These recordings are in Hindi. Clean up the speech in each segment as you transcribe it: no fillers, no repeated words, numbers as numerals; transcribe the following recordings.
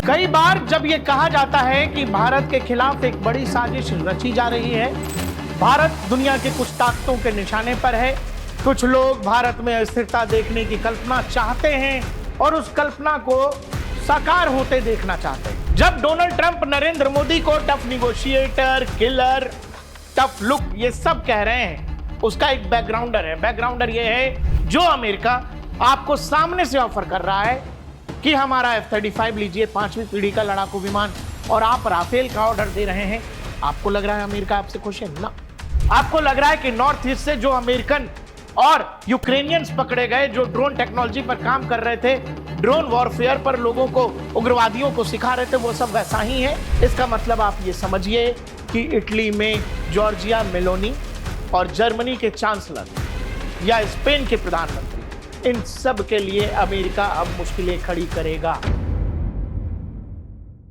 कई बार जब ये कहा जाता है कि भारत के खिलाफ एक बड़ी साजिश रची जा रही है, भारत दुनिया के कुछ ताकतों के निशाने पर है, कुछ लोग भारत में अस्थिरता देखने की कल्पना चाहते हैं और उस कल्पना को साकार होते देखना चाहते हैं। जब डोनाल्ड ट्रंप नरेंद्र मोदी को tough negotiator, killer, tough look ये सब कह रहे हैं, उसका एक बैकग्राउंडर है। बैकग्राउंडर ये है जो अमेरिका आपको सामने से ऑफर कर रहा है कि हमारा F-35 लीजिए, 5वीं पीढ़ी का लड़ाकू विमान, और आप राफेल का ऑर्डर दे रहे हैं। आपको लग रहा है अमेरिका आपसे खुश है? ना। आपको लग रहा है कि नॉर्थ ईस्ट से जो अमेरिकन और यूक्रेनियंस पकड़े गए, जो ड्रोन टेक्नोलॉजी पर काम कर रहे थे, ड्रोन वॉरफेयर पर लोगों को, उग्रवादियों को सिखा रहे थे, वो सब वैसा ही है? इसका मतलब आप ये समझिए कि इटली में जॉर्जिया मेलोनी और जर्मनी के चांसलर या स्पेन के प्रधानमंत्री, इन सब के लिए अमेरिका अब मुश्किलें खड़ी करेगा।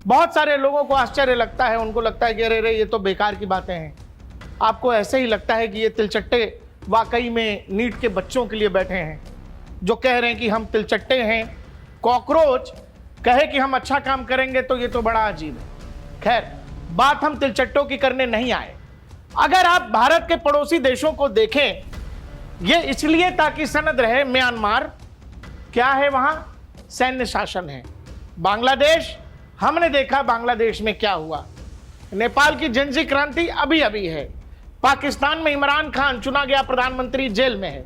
बहुत सारे लोगों को आश्चर्य लगता है, उनको लगता है कि अरे ये तो बेकार की बातें हैं। आपको ऐसे ही लगता है कि ये तिलचट्टे वाकई में नीट के बच्चों के लिए बैठे हैं, जो कह रहे हैं कि हम तिलचट्टे हैं। कॉकरोच कहे कि हम अच्छा काम करेंगे तो ये तो बड़ा अजीब है। खैर, बात हम तिलचट्टों की करने नहीं आए। अगर आप भारत के पड़ोसी देशों को देखें, ये इसलिए ताकि सनद रहे, म्यांमार क्या है, वहां सैन्य शासन है। बांग्लादेश, हमने देखा बांग्लादेश में क्या हुआ। नेपाल की जनजी क्रांति अभी अभी है। पाकिस्तान में इमरान खान चुना गया प्रधानमंत्री जेल में है।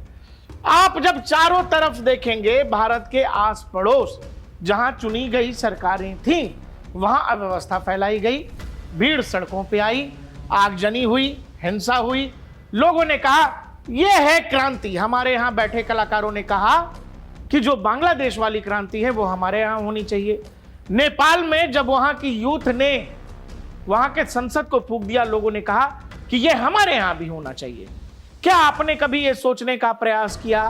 आप जब चारों तरफ देखेंगे, भारत के आस पड़ोस जहां चुनी गई सरकारें थीं, वहां अव्यवस्था फैलाई गई, भीड़ सड़कों पे आई, आगजनी हुई, हिंसा हुई। लोगों ने कहा यह है क्रांति। हमारे यहां बैठे कलाकारों ने कहा कि जो बांग्लादेश वाली क्रांति है वो हमारे यहां होनी चाहिए। नेपाल में जब वहां की यूथ ने वहां के संसद को फूंक दिया, लोगों ने कहा कि यह हमारे यहां भी होना चाहिए। क्या आपने कभी यह सोचने का प्रयास किया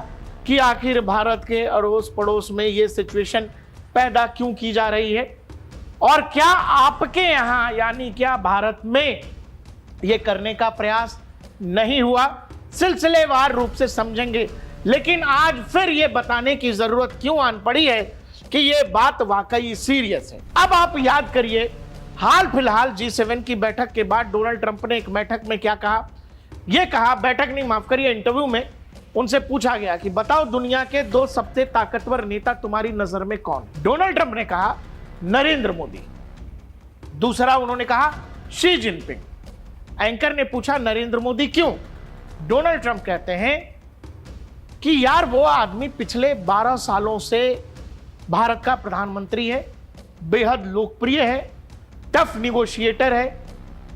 कि आखिर भारत के अड़ोस पड़ोस में यह सिचुएशन पैदा क्यों की जा रही है? और क्या आपके यहां, यानी क्या भारत में यह करने का प्रयास नहीं हुआ? सिलसिलेवार रूप से समझेंगे, लेकिन आज फिर यह बताने की जरूरत क्यों आन पड़ी है कि यह बात वाकई सीरियस है। अब आप याद करिए, हाल फिलहाल G7 की बैठक के बाद डोनाल्ड ट्रंप ने एक बैठक में क्या कहा? यह कहा, बैठक नहीं माफ करिए, इंटरव्यू में उनसे पूछा गया कि बताओ दुनिया के 2 सबसे ताकतवर नेता तुम्हारी नजर में कौन? डोनाल्ड ट्रंप ने कहा नरेंद्र मोदी। दूसरा उन्होंने कहा शी जिनपिंग। एंकर ने पूछा नरेंद्र मोदी क्यों? डोनाल्ड ट्रंप कहते हैं कि यार वो आदमी पिछले 12 सालों से भारत का प्रधानमंत्री है, बेहद लोकप्रिय है, टफ निगोशिएटर है,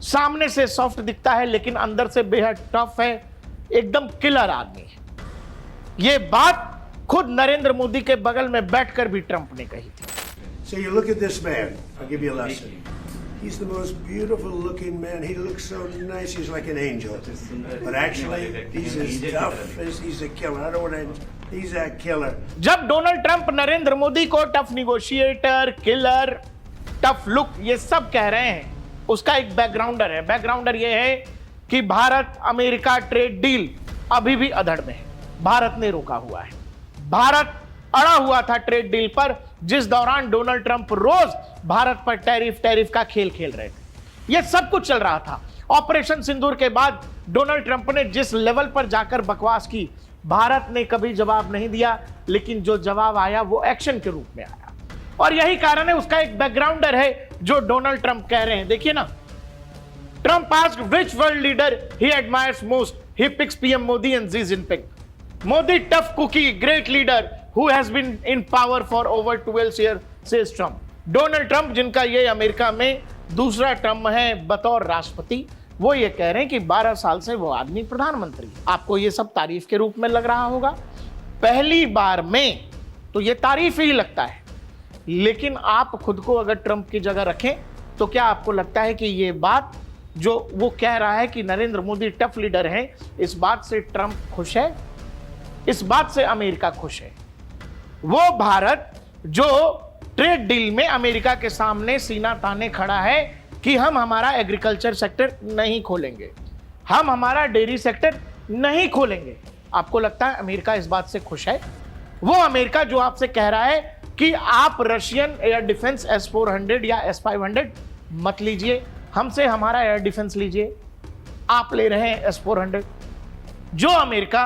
सामने से सॉफ्ट दिखता है लेकिन अंदर से बेहद टफ है, एकदम किलर आदमी है। ये बात खुद नरेंद्र मोदी के बगल में बैठकर भी ट्रंप ने कही थी। So you look at this man. I'll give you a lesson. He's the most beautiful looking man. He looks so nice. He's like an angel. But actually, he's as tough as he's a killer. I don't want to. He's a killer. जब डोनाल्ड ट्रंप नरेंद्र मोदी को tough negotiator, killer, tough look ये सब कह रहे हैं, उसका एक बैकग्राउंडर है। बैकग्राउंडर ये है कि भारत अमेरिका ट्रेड डील अभी भी अधड़ में है। भारत ने रोका हुआ है। भारत अड़ा हुआ था ट्रेड डील पर, जिस दौरान डोनाल्ड ट्रंप रोज भारत पर टैरिफ का खेल खेल रहे थे। यह सब कुछ चल रहा था। ऑपरेशन सिंदूर के बाद डोनाल्ड ट्रंप ने जिस लेवल पर जाकर बकवास की, भारत ने कभी जवाब नहीं दिया, लेकिन जो जवाब आया वो एक्शन के रूप में आया। और यही कारण है, उसका एक बैकग्राउंडर है जो डोनाल्ड ट्रंप कह रहे हैं। देखिए ना, Trump asked which world leader he admires most, he picks PM Modi and Xi Jinping. Modi tough cookie, great leader who has been in power for over 12 years, says Trump. Donald Trump, जिनका ये अमेरिका में दूसरा टर्म है बतौर राष्ट्रपति, वो ये कह रहे हैं कि 12 साल से वो आदमी प्रधानमंत्री। आपको ये सब तारीफ के रूप में लग रहा होगा। पहली बार में तो ये तारीफ ही लगता है, लेकिन आप खुद को अगर ट्रंप की जगह रखें तो क्या आपको लगता है कि ये बात जो वो कह रहा है कि नरेंद्र मोदी टफ लीडर हैं, इस बात से ट्रंप खुश है? इस बात से अमेरिका खुश है? वो भारत जो ट्रेड डील में अमेरिका के सामने सीना ताने खड़ा है कि हम हमारा एग्रीकल्चर सेक्टर नहीं खोलेंगे, हम हमारा डेयरी सेक्टर नहीं खोलेंगे, आपको लगता है अमेरिका इस बात से खुश है? वो अमेरिका जो आपसे कह रहा है कि आप रशियन एयर डिफेंस S-400 या S-500 मत लीजिए, हमसे हमारा एयर डिफेंस लीजिए। आप ले रहे हैं S-400, जो अमेरिका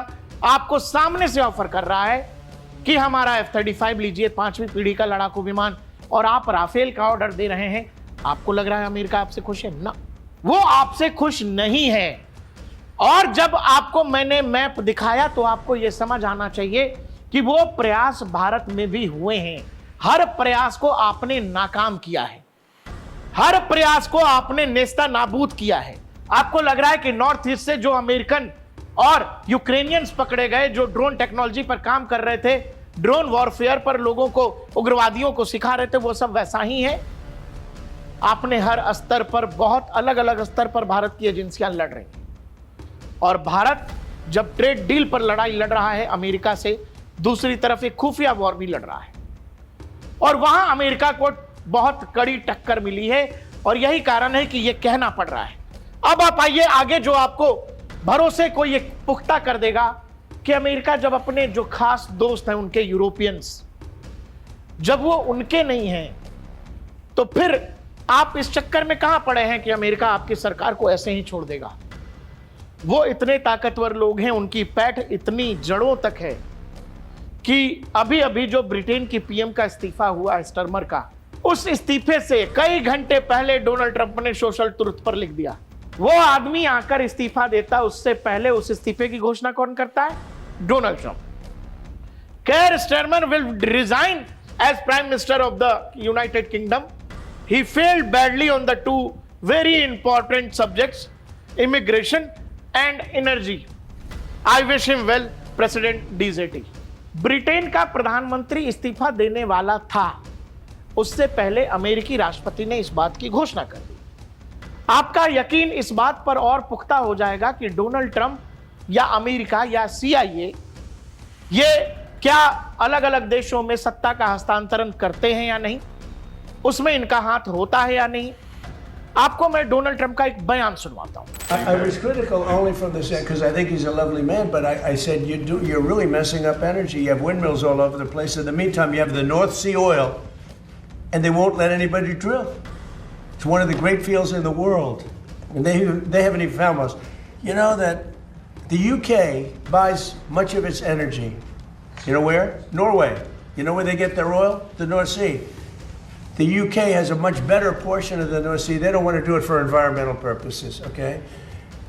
आपको सामने से ऑफर कर रहा है कि हमारा F-35 लीजिए, 5वीं पीढ़ी का लड़ाकू विमान, और आप राफेल का ऑर्डर दे रहे हैं। आपको लग रहा है अमेरिका आपसे खुश है? ना, वो आपसे खुश नहीं है। और जब आपको मैंने मैप दिखाया तो आपको यह समझ आना चाहिए कि वो प्रयास भारत में भी हुए हैं। हर प्रयास को आपने नाकाम किया है, हर प्रयास को आपने नेस्ता नाबूद किया है। आपको लग रहा है कि नॉर्थ ईस्ट से जो अमेरिकन और यूक्रेनियंस पकड़े गए, जो ड्रोन टेक्नोलॉजी पर काम कर रहे थे, ड्रोन वॉरफेयर पर लोगों को, उग्रवादियों को सिखा रहे थे, वो सब वैसा ही है। आपने हर स्तर पर, बहुत अलग अलग स्तर पर भारत की एजेंसियां लड़ रही हैं। और भारत जब ट्रेड डील पर लड़ाई लड़ रहा है अमेरिका से, दूसरी तरफ एक खुफिया वॉर भी लड़ रहा है, और वहां अमेरिका को बहुत कड़ी टक्कर मिली है। और यही कारण है कि यह कहना पड़ रहा है। अब आप आइए आगे, जो आपको भरोसे को यह पुख्ता कर देगा कि अमेरिका जब अपने जो खास दोस्त हैं उनके यूरोपियंस, जब वो उनके नहीं हैं, तो फिर आप इस चक्कर में कहां पड़े हैं कि अमेरिका आपकी सरकार को ऐसे ही छोड़ देगा। वो इतने ताकतवर लोग हैं, उनकी पैठ इतनी जड़ों तक है कि अभी अभी जो ब्रिटेन की पीएम का इस्तीफा हुआ स्टर्मर का, उस इस्तीफे से कई घंटे पहले डोनाल्ड ट्रंप ने सोशल ट्रुथ पर लिख दिया। वो आदमी आकर इस्तीफा देता, उससे पहले उस इस्तीफे की घोषणा कौन करता है? Donald Trump. Keir Starmer will resign as prime minister of the united kingdom. He failed badly on the two very important subjects, immigration and energy. I wish him well, President DZT. Britain का प्रधानमंत्री इस्तीफा देने वाला था, उससे पहले अमेरिकी राष्ट्रपति ने इस बात की घोषणा कर दी। आपका यकीन इस बात पर और पुख्ता हो जाएगा कि डोनाल्ड ट्रंप या अमेरिका या CIA ये क्या अलग अलग देशों में सत्ता का हस्तांतरण करते हैं या नहीं, उसमें इनका हाथ होता है या नहीं। आपको मैं डोनाल्ड ट्रंप का एक बयान सुनवाता हूं। I was critical only from the set because I think he's a lovely man, but I said you're really messing up energy. You have windmills all over the place. In the meantime, you have the North Sea oil, and they won't let anybody drill. It's one of the great fields in the world, and they haven't even found most. You know that the UK buys much of its energy. You know where? Norway. You know where they get their oil? The North Sea. The UK has a much better portion of the North Sea. They don't want to do it for environmental purposes, okay?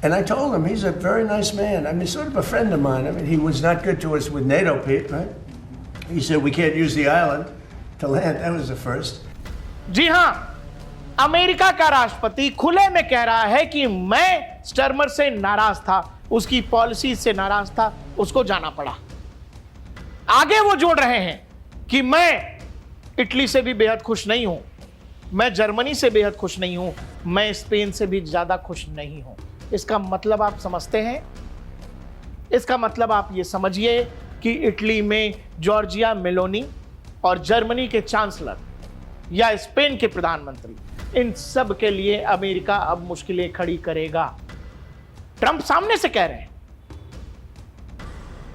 And I told him he's a very nice man. I mean, sort of a friend of mine. I mean, he was not good to us with NATO, Pete, right? He said we can't use the island to land. That was the first. जी हां, अमेरिका का राष्ट्रपति खुले में कह रहा है कि मैं स्टर्मर से नाराज था, उसकी पॉलिसी से नाराज था, उसको जाना पड़ा। आगे वो जोड़ रहे हैं कि मैं इटली से भी बेहद खुश नहीं हूं, मैं जर्मनी से बेहद खुश नहीं हूं, मैं स्पेन से भी ज्यादा खुश नहीं हूं। इसका मतलब आप समझते हैं? इसका मतलब आप ये समझिए कि इटली में जॉर्जिया मेलोनी और जर्मनी के चांसलर या स्पेन के प्रधानमंत्री, इन सब के लिए अमेरिका अब मुश्किलें खड़ी करेगा। ट्रंप सामने से कह रहे हैं,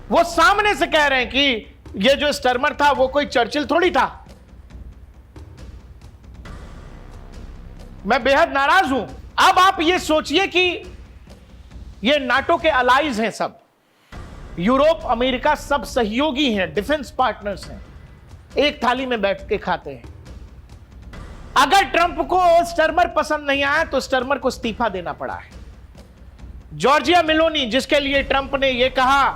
वो सामने से कह रहे हैं कि ये जो स्टर्मर था वो कोई चर्चिल थोड़ी था। मैं बेहद नाराज हूं। अब आप ये सोचिए कि ये नाटो के अलाइज हैं, सब यूरोप अमेरिका सब सहयोगी हैं, डिफेंस पार्टनर्स हैं, एक थाली में बैठ के खाते हैं। अगर ट्रंप को स्टर्मर पसंद नहीं आया तो स्टर्मर को इस्तीफा देना पड़ा है। जॉर्जिया मेलोनी, जिसके लिए ट्रंप ने यह कहा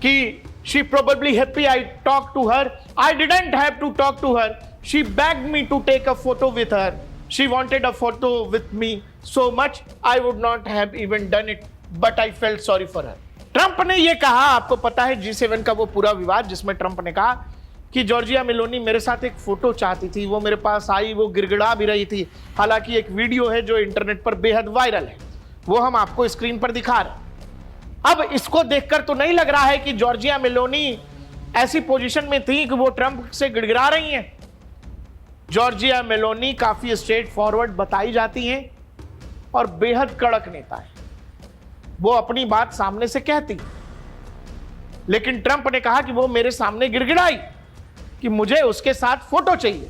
कि she probably happy I talked to her, I didn't have to talk to her, she begged me to take a photo with her, she wanted a photo with me so much I would not have even done it, but I felt sorry for her. Trump ने यह कहा, आपको पता है G7 का वो पूरा विवाद जिसमें ट्रंप ने कहा कि जॉर्जिया मेलोनी मेरे साथ एक फोटो चाहती थी, वो मेरे पास आई, वो गिड़गिड़ा भी रही थी। हालांकि एक वीडियो है जो इंटरनेट पर बेहद वायरल है, वो हम आपको स्क्रीन पर दिखा रहे हैं। अब इसको देखकर तो नहीं लग रहा है कि जॉर्जिया मेलोनी ऐसी पोजीशन में थी कि वो ट्रंप से गिड़गिड़ा रही हैं। जॉर्जिया मेलोनी काफी स्ट्रेट फॉरवर्ड बताई जाती हैं और बेहद कड़क नेता है, वो अपनी बात सामने से कहती। लेकिन ट्रंप ने कहा कि वो मेरे सामने गिड़गिड़ाई कि मुझे उसके साथ फोटो चाहिए।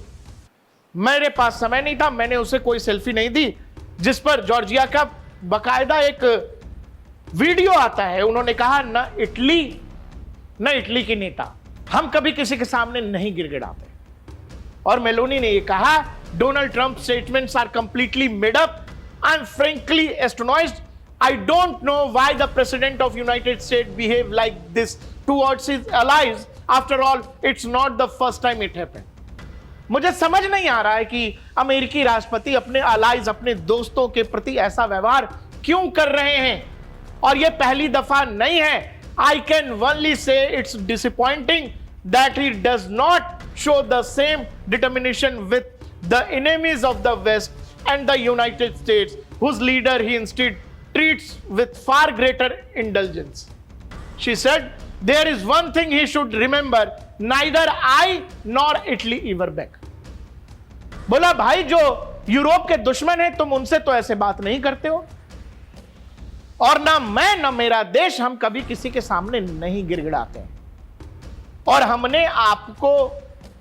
मेरे पास समय नहीं था, मैंने उसे कोई सेल्फी नहीं दी, जिस पर जॉर्जिया का बकायदा एक वीडियो आता है। उन्होंने कहा न इटली की नेता, हम कभी किसी के सामने नहीं गिड़गिड़ाते। और मेलोनी ने यह कहा, Donald Trump statements are completely made up, I am frankly astonished, I don't know why the president of United State behave like this towards his allies, after all it's not the first time it happened. मुझे समझ नहीं आ रहा है कि अमेरिकी राष्ट्रपति अपने अलाइज, अपने दोस्तों के प्रति ऐसा व्यवहार क्यों कर रहे हैं, और यह पहली दफा नहीं है। I can only say it's disappointing that he does not show the same determination with the enemies of the West and the United States, whose leader he instead treats with far greater indulgence. She said, there is one thing he should remember, neither I nor Italy ever beg. बोला, भाई जो यूरोप के दुश्मन है, तुम उनसे तो ऐसे बात नहीं करते हो, और ना मैं ना मेरा देश, हम कभी किसी के सामने नहीं गिड़गिड़ाते हैं। और हमने आपको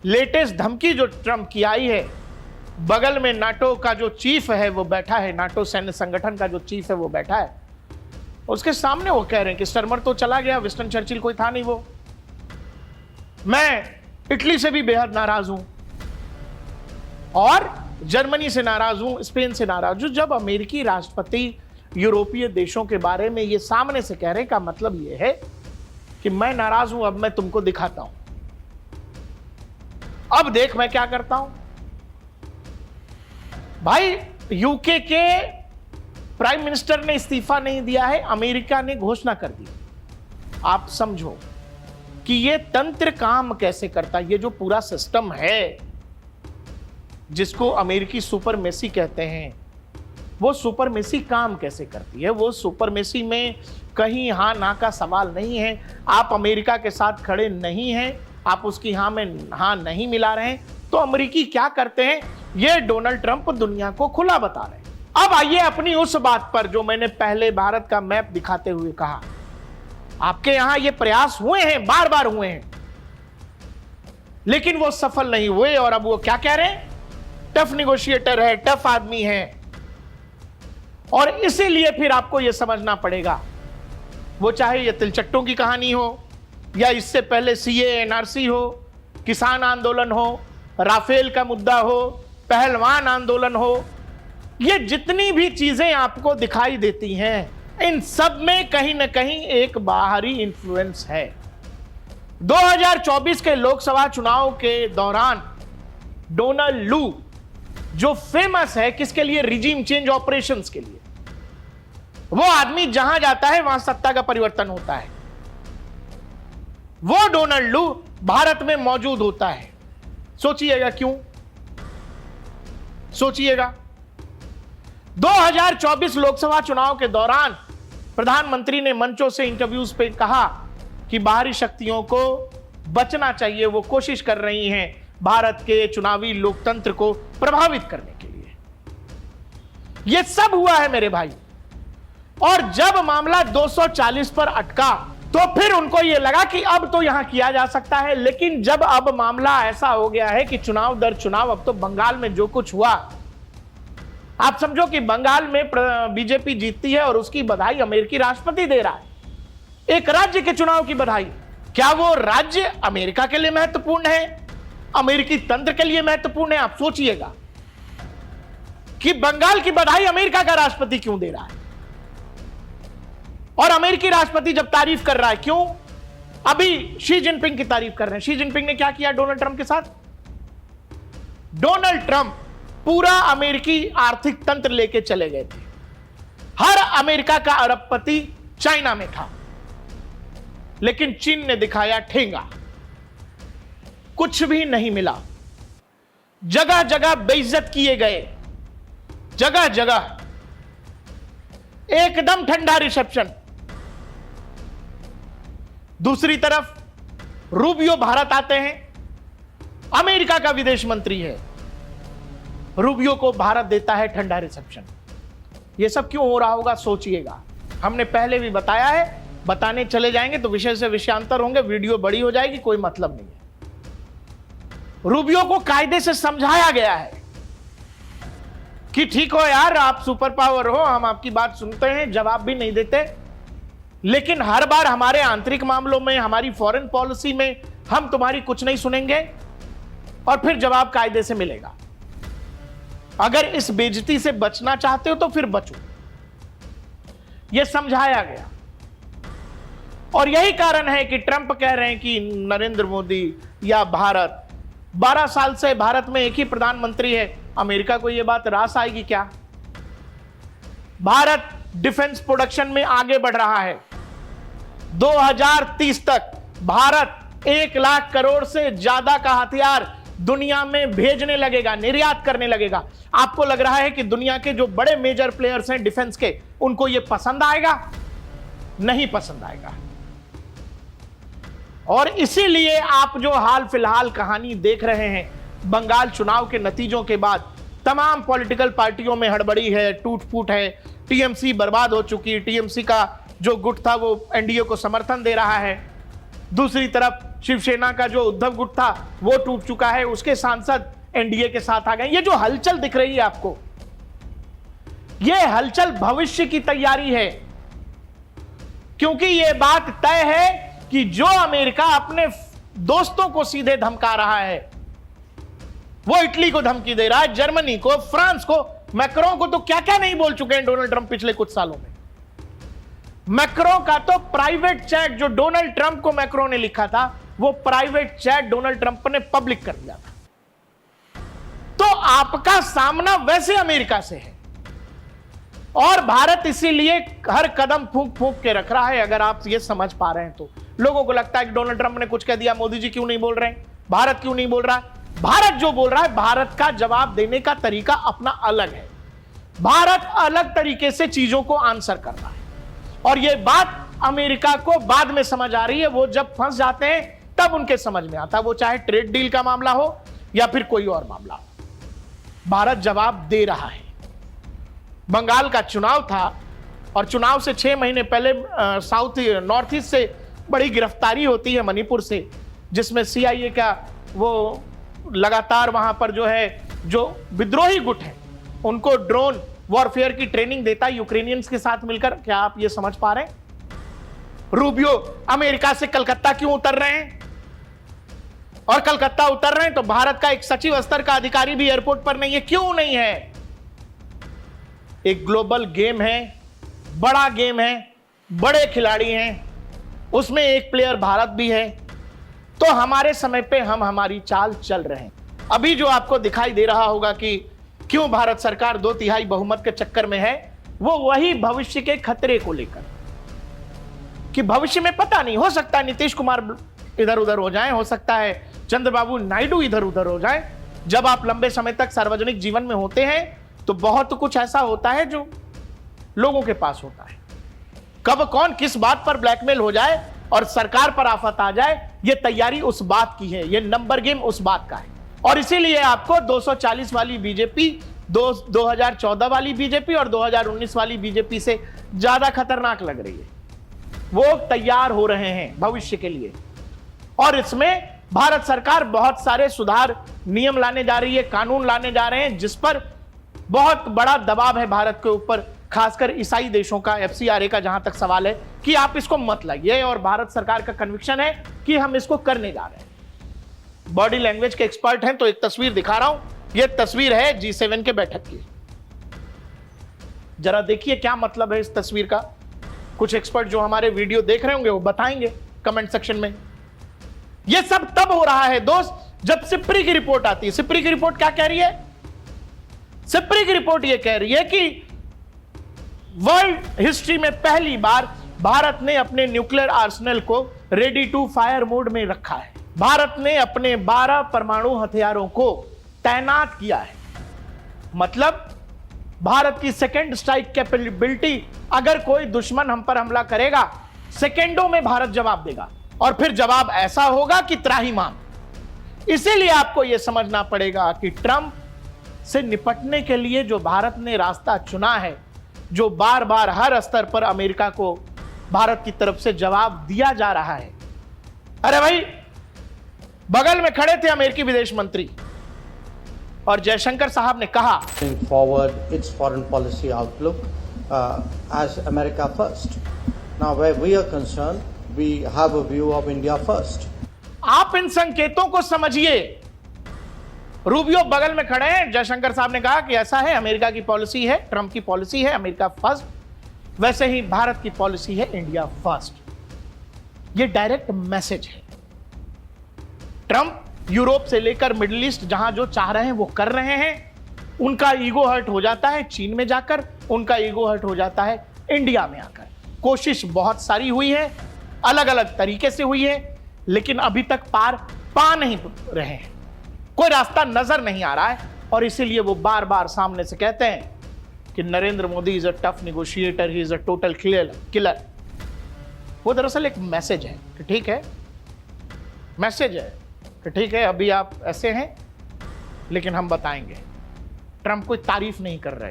लेटेस्ट धमकी जो ट्रंप की आई है, बगल में नाटो का जो चीफ है वो बैठा है, नाटो सैन्य संगठन का जो चीफ है वो बैठा है, उसके सामने वो कह रहे हैं कि स्टर्मर तो चला गया, विंस्टन चर्चिल कोई था नहीं वो। मैं इटली से भी बेहद नाराज हूं, और जर्मनी से नाराज हूं, स्पेन से नाराज हूं। जब अमेरिकी राष्ट्रपति यूरोपीय देशों के बारे में ये सामने से कह रहे का मतलब ये है कि मैं नाराज हूं, अब मैं तुमको दिखाता हूं, अब देख मैं क्या करता हूं। भाई, यूके के प्राइम मिनिस्टर ने इस्तीफा नहीं दिया है, अमेरिका ने घोषणा कर दी। आप समझो कि ये तंत्र काम कैसे करता है। ये जो पूरा सिस्टम है जिसको अमेरिकी सुपरमेसी कहते हैं, वो सुपरमेसी काम कैसे करती है। वो सुपरमेसी में कहीं हाँ ना का सवाल नहीं है। आप अमेरिका के साथ खड़े नहीं हैं, आप उसकी हाँ में हाँ नहीं मिला रहे हैं, तो अमेरिकी क्या करते हैं, ये डोनाल्ड ट्रंप दुनिया को खुला बता रहे हैं। अब आइए अपनी उस बात पर जो मैंने पहले भारत का मैप दिखाते हुए कहा। आपके यहां ये प्रयास हुए हैं, बार बार हुए हैं, लेकिन वो सफल नहीं हुए। और अब वो क्या कह रहे हैं, टफ निगोशिएटर है, टफ आदमी है। और इसीलिए फिर आपको यह समझना पड़ेगा, वो चाहे ये तिलचट्टों की कहानी हो, या इससे पहले सीए एनआरसी हो, किसान आंदोलन हो, राफेल का मुद्दा हो, पहलवान आंदोलन हो, ये जितनी भी चीजें आपको दिखाई देती हैं, इन सब में कहीं ना कहीं एक बाहरी इंफ्लुएंस है। 2024 के लोकसभा चुनाव के दौरान डोनाल्ड लू जो फेमस है किसके लिए, रिजीम चेंज ऑपरेशंस के लिए, वो आदमी जहां जाता है वहां सत्ता का परिवर्तन होता है। वो डोनाल्ड लू भारत में मौजूद होता है। सोचिएगा क्यों, सोचिएगा। 2024 लोकसभा चुनाव के दौरान प्रधानमंत्री ने मंचों से इंटरव्यूज पे कहा कि बाहरी शक्तियों को बचना चाहिए, वो कोशिश कर रही हैं भारत के चुनावी लोकतंत्र को प्रभावित करने के लिए। यह सब हुआ है मेरे भाई। और जब मामला 240 पर अटका तो फिर उनको यह लगा कि अब तो यहां किया जा सकता है। लेकिन जब अब मामला ऐसा हो गया है कि चुनाव दर चुनाव, अब तो बंगाल में जो कुछ हुआ, आप समझो कि बंगाल में बीजेपी जीतती है और उसकी बधाई अमेरिकी राष्ट्रपति दे रहा है। एक राज्य के चुनाव की बधाई। क्या वो राज्य अमेरिका के लिए महत्वपूर्ण है, अमेरिकी तंत्र के लिए महत्वपूर्ण है? आप सोचिएगा कि बंगाल की बधाई अमेरिका का राष्ट्रपति क्यों दे रहा है, और अमेरिकी राष्ट्रपति जब तारीफ कर रहा है, क्यों? अभी शी जिनपिंग की तारीफ कर रहे हैं। शी जिनपिंग ने क्या किया डोनाल्ड ट्रंप के साथ? डोनाल्ड ट्रंप पूरा अमेरिकी आर्थिक तंत्र लेके चले गए थे। हर अमेरिका का अरबपति चाइना में था, लेकिन चीन ने दिखाया ठेंगा, कुछ भी नहीं मिला। जगह जगह बेइज्जत किए गए, जगह जगह एकदम ठंडा रिसेप्शन। दूसरी तरफ रूबियो भारत आते हैं, अमेरिका का विदेश मंत्री है, रूबियो को भारत देता है ठंडा रिसेप्शन। यह सब क्यों हो रहा होगा, सोचिएगा। हमने पहले भी बताया है, बताने चले जाएंगे तो विषय से विषयांतर होंगे, वीडियो बड़ी हो जाएगी, कोई मतलब नहीं है। रूबियो को कायदे से समझाया गया है कि ठीक हो यार, आप सुपर पावर हो, हम आपकी बात सुनते हैं, जवाब भी नहीं देते, लेकिन हर बार हमारे आंतरिक मामलों में, हमारी फॉरेन पॉलिसी में हम तुम्हारी कुछ नहीं सुनेंगे और फिर जवाब कायदे से मिलेगा। अगर इस बेइज्जती से बचना चाहते हो तो फिर बचो, यह समझाया गया। और यही कारण है कि ट्रंप कह रहे हैं कि नरेंद्र मोदी या भारत, 12 साल से भारत में एक ही प्रधानमंत्री है, अमेरिका को यह बात रास आएगी क्या? भारत डिफेंस प्रोडक्शन में आगे बढ़ रहा है। 2030 तक भारत 1 लाख करोड़ से ज्यादा का हथियार दुनिया में भेजने लगेगा, निर्यात करने लगेगा। आपको लग रहा है कि दुनिया के जो बड़े मेजर प्लेयर्स हैं डिफेंस के, उनको यह पसंद आएगा? नहीं पसंद आएगा। और इसीलिए आप जो हाल फिलहाल कहानी देख रहे हैं, बंगाल चुनाव के नतीजों के बाद तमाम पॉलिटिकल पार्टियों में हड़बड़ी है, टूट फूट है, टीएमसी बर्बाद हो चुकी, टीएमसी का जो गुट था वो एनडीए को समर्थन दे रहा है, दूसरी तरफ शिवसेना का जो उद्धव गुट था वो टूट चुका है, उसके सांसद एनडीए के साथ आ गए। ये जो हलचल दिख रही है आपको, ये हलचल भविष्य की तैयारी है, क्योंकि ये बात तय है कि जो अमेरिका अपने दोस्तों को सीधे धमका रहा है, वो इटली को धमकी दे रहा है, जर्मनी को, फ्रांस को, मैक्रों को तो क्या क्या नहीं बोल चुके हैं डोनाल्ड ट्रंप पिछले कुछ सालों में। मैक्रों का तो प्राइवेट चैट, जो डोनाल्ड ट्रंप को मैक्रों ने लिखा था, वो प्राइवेट चैट डोनाल्ड ट्रंप ने पब्लिक कर दिया था। तो आपका सामना वैसे अमेरिका से है और भारत इसीलिए हर कदम फूंक फूंक के रख रहा है। अगर आप ये समझ पा रहे हैं तो लोगों को लगता है कि डोनाल्ड ट्रंप ने कुछ कह दिया, मोदी जी क्यों नहीं बोल रहे हैं, भारत क्यों नहीं बोल रहा है। भारत जो बोल रहा है, भारत का जवाब देने का तरीका अपना अलग है। भारत अलग तरीके से चीजों को आंसर कर रहा है और यह बात अमेरिका को बाद में समझ आ रही है। वो जब फंस जाते हैं तब उनके समझ में आता है, वो चाहे ट्रेड डील का मामला हो या फिर कोई और मामला हो। भारत जवाब दे रहा है। बंगाल का चुनाव था और चुनाव से 6 महीने पहले नॉर्थ ईस्ट से बड़ी गिरफ्तारी होती है मणिपुर से, जिसमें सीआईए का वो लगातार वहां पर जो है, जो विद्रोही गुट है, उनको ड्रोन वॉरफेयर की ट्रेनिंग देता है यूक्रेनियंस के साथ मिलकर। क्या आप ये समझ पा रहे हैं? रूबियो अमेरिका से कलकत्ता क्यों उतर रहे हैं? और कलकत्ता उतर रहे हैं तो भारत का एक सचिव स्तर का अधिकारी भी एयरपोर्ट पर नहीं है। क्यों नहीं है? एक ग्लोबल गेम है, बड़ा गेम है, बड़े खिलाड़ी हैं, उसमें एक प्लेयर भारत भी है। तो हमारे समय पे हम हमारी चाल चल रहे हैं। अभी जो आपको दिखाई दे रहा होगा कि क्यों भारत सरकार 2/3 बहुमत के चक्कर में है, वो वही भविष्य के खतरे को लेकर, कि भविष्य में पता नहीं, हो सकता है नीतीश कुमार इधर उधर हो जाए, हो सकता है चंद्रबाबू नायडू इधर उधर हो जाए। जब आप लंबे समय तक सार्वजनिक जीवन में होते हैं तो बहुत कुछ ऐसा होता है जो लोगों के पास होता है। कब कौन किस बात पर ब्लैकमेल हो जाए और सरकार पर आफत आ जाए, यह तैयारी उस बात की है, यह नंबर गेम उस बात का है। और इसीलिए आपको 240 वाली बीजेपी, 2014 वाली बीजेपी और 2019 वाली बीजेपी से ज्यादा खतरनाक लग रही है। वो तैयार हो रहे हैं भविष्य के लिए और इसमें भारत सरकार बहुत सारे सुधार नियम लाने जा रही है, कानून लाने जा रहे हैं, जिस पर बहुत बड़ा दबाव है भारत के ऊपर, खासकर ईसाई देशों का, एफसीआरए का जहां तक सवाल है कि आप इसको मत लाइए। और भारत सरकार का कन्विक्शन है कि हम इसको करने जा रहे हैं। बॉडी लैंग्वेज के एक्सपर्ट हैं तो एक तस्वीर दिखा रहा हूं। यह तस्वीर है G7 के बैठक की। जरा देखिए क्या मतलब है इस तस्वीर का। कुछ एक्सपर्ट जो हमारे वीडियो देख रहे होंगे वो बताएंगे कमेंट सेक्शन में। यह सब तब हो रहा है दोस्त जब सिप्री की रिपोर्ट आती है। सिप्री की रिपोर्ट क्या कह रही है? सिप्री की रिपोर्ट यह कह रही है कि वर्ल्ड हिस्ट्री में पहली बार भारत ने अपने न्यूक्लियर आर्सेनल को रेडी टू फायर मोड में रखा है। भारत ने अपने 12 परमाणु हथियारों को तैनात किया है। मतलब भारत की सेकेंड स्ट्राइक कैपेबिलिटी, अगर कोई दुश्मन हम पर हमला करेगा, सेकेंडों में भारत जवाब देगा और फिर जवाब ऐसा होगा कि त्राहिमाम। इसीलिए आपको यह समझना पड़ेगा कि ट्रंप से निपटने के लिए जो भारत ने रास्ता चुना है, जो बार बार हर स्तर पर अमेरिका को भारत की तरफ से जवाब दिया जा रहा है। अरे भाई, बगल में खड़े थे अमेरिकी विदेश मंत्री और जयशंकर साहब ने कहा, forward its foreign policy outlook as America first. Now, where we are concerned, we have a view of India first. आप इन संकेतों को समझिए। रूबियो बगल में खड़े हैं, जयशंकर साहब ने कहा कि ऐसा है, अमेरिका की पॉलिसी है, ट्रंप की पॉलिसी है अमेरिका फर्स्ट, वैसे ही भारत की पॉलिसी है इंडिया फर्स्ट। ये डायरेक्ट मैसेज है। ट्रंप यूरोप से लेकर मिडिल ईस्ट जहां जो चाह रहे हैं वो कर रहे हैं। उनका ईगो हर्ट हो जाता है चीन में जाकर, उनका ईगो हर्ट हो जाता है इंडिया में आकर। कोशिश बहुत सारी हुई है, अलग अलग तरीके से हुई है, लेकिन अभी तक पार पा नहीं रहे हैं, कोई रास्ता नजर नहीं आ रहा है। और इसीलिए वो बार बार सामने से कहते हैं कि Narendra Modi is a tough negotiator, he is a total killer. वो दरअसल एक मैसेज है कि ठीक है, मैसेज है कि ठीक है, अभी आप ऐसे हैं लेकिन हम बताएंगे। ट्रंप कोई तारीफ नहीं कर रहे,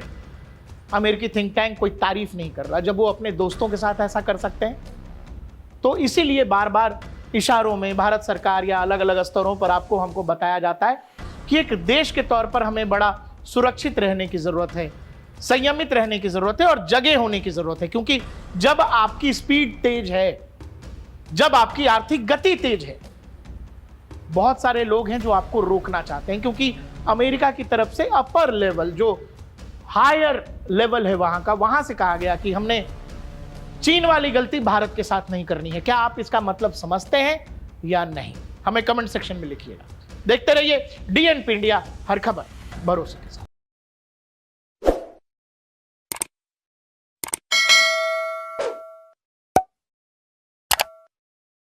अमेरिकी थिंक टैंक कोई तारीफ नहीं कर रहा, जब वो अपने दोस्तों के साथ ऐसा कर सकते हैं। तो इसीलिए बार बार इशारों में भारत सरकार या अलग अलग स्तरों पर आपको हमको बताया जाता है कि एक देश के तौर पर हमें बड़ा सुरक्षित रहने की जरूरत है, संयमित रहने की जरूरत है और जगे होने की जरूरत है। क्योंकि जब आपकी स्पीड तेज है, जब आपकी आर्थिक गति तेज है, बहुत सारे लोग हैं जो आपको रोकना चाहते हैं। क्योंकि अमेरिका की तरफ से अपर लेवल, जो हायर लेवल है वहां का, वहां से कहा गया कि हमने चीन वाली गलती भारत के साथ नहीं करनी है। क्या आप इसका मतलब समझते हैं या नहीं? हमें कमेंट सेक्शन में लिखिएगा। देखते रहिए DNP इंडिया, हर खबर भरोसे के साथ।